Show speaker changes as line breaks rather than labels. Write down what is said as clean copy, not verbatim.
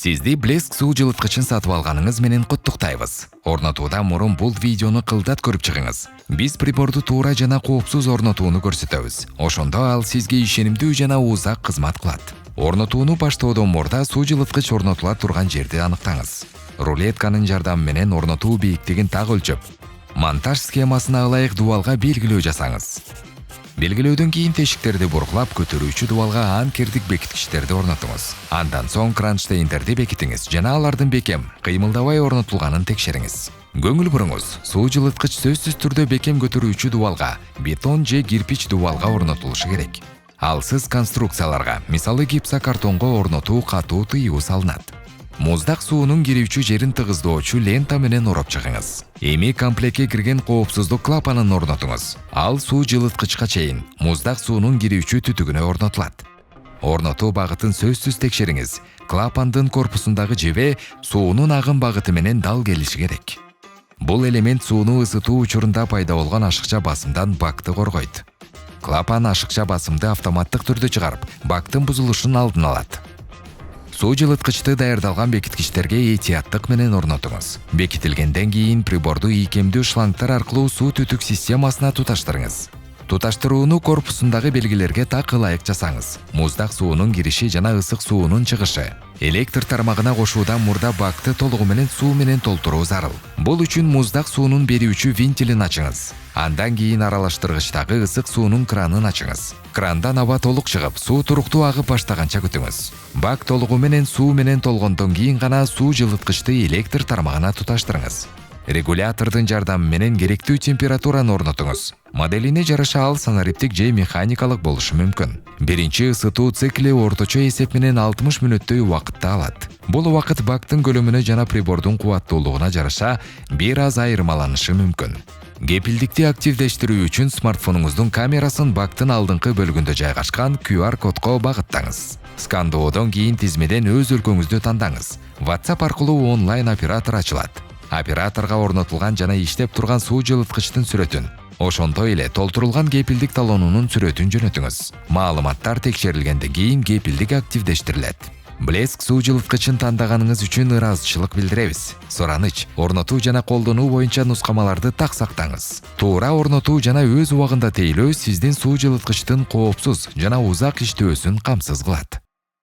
Сизди Блеск суу жылыткычын сатып алганыңыз менен куттуктайбыз. Орнотууда мурун бул видеону кылдат көрүп чыгыңыз. Биз приборду туура жана коопсуз орнотууну көрсөтөбүз. Ошондо ал сизге ишенимдүү жана узак кызмат кылат. Орнотууну баштоодон мурда суу жылыткыч орнотула турган жерди аныктаңыз. Рулетканын жардамы менен орнотуу бийиктигин так өлчөп, монтаж схемасына ылайык дубалга белгилөө жасаңыз. Белгилөөдөн кийин тешиктерди бургулап, көтөрүүчү дубалга анкердик бекиткичтерди орнотуңуз. Андан соң кронштейндерди бекитиңиз жана алардын бекем, кыймылдабай орнотулганын текшериңиз. Көңүл буруңуз, суу жылыткыч сөзсүз түрдө бекем көтөрүүчү дубалга, бетон же кирпич дубалга орнотулушу керек. Алсыз конструкцияларга, мисалы гипсокартонго орнотуу катуу тыюу салынат. Муздак суунун кирүүчү жерин тыгыздоочу лента менен ороп чыгыңыз. Эми комплектке кирген коопсуздук клапанын орнотуңуз. Ал суу жылыткычка чейин муздак суунун кирүүчү түтүгүнө орнотулат. Орнотуу багытын сөзсүз текшериңиз. Клапандын корпусундагы жебе суунун агым багыты менен дал келиши керек. Бул элемент сууну ысытуу учурунда пайда болгон ашыкча басымдан бакты коргойт. Клапан ашыкча басымды автоматтык түрдө чыгарып, бактын бузулушунун алдын алат. Суу жылыткычты даярдалган бекиткичтерге этияттык менен орнотуңуз. Бекитилгенден кийин приборду ийкемдүү шлангтар аркылуу суу түтүк системасына туташтырыңыз. Туташтырууну корпусундагы белгилерге так ылайык жасаңыз. Муздак суунун кириши жана ысык суунун чыгышы. Электр тармагына кошуудан мурда бакты толугу менен суу менен толтуруу зарыл. Бул үчүн муздак суунун берүүчү винтилин ачыңыз. Андан кийин аралаштыргычтагы ысык суунун кранын ачыңыз. Крандан аба толук чыгып, суу туруктуу агып баштаганча күтүңүз. Бак толугу менен суу менен толгондон кийин гана суу жылыткычты электр тармагына туташтырыңыз. Регулятордун жардамы менен керектүү температураны орнотуңуз. Моделине жараша ал санариптик же механикалык болушу мүмкүн. Биринчи ысытуу цикли орточо эсеп менен 60 мүнөттөй убакытты алат. Бул убакыт бактын көлөмүнө жана прибордун кубаттуулугуна жараша бир аз айырмаланышы мүмкүн. Кепилдикти активдештирүү үчүн смартфонуңуздун камерасын бактын алдыңкы бөлүгүндө жайгашкан QR кодко багыттаңыз. Скандоодон кийин тизмеден өз өлкөңүздү тандаңыз. WhatsApp аркылуу онлайн оператор ачылат. Операторго орнотулган жана иштеп турган суу жылыткычтын сүрөтүн, ошондой эле толтурулган кепилдик талонунун сүрөтүн жөнөтүңүз. Маалыматтар текшерилгенден кийин кепилдик активдештирилет. Блеск суу жылыткычын тандаганыңыз үчүн ыраазычылык билдиребиз. Сураныч, орнотуу жана колдонуу боюнча нускамаларды так сактаңыз. Туура орнотуу жана өз убагында тейлөө сиздин суу жылыткычтын коопсуз жана узак иштөөсүн камсыз кылат.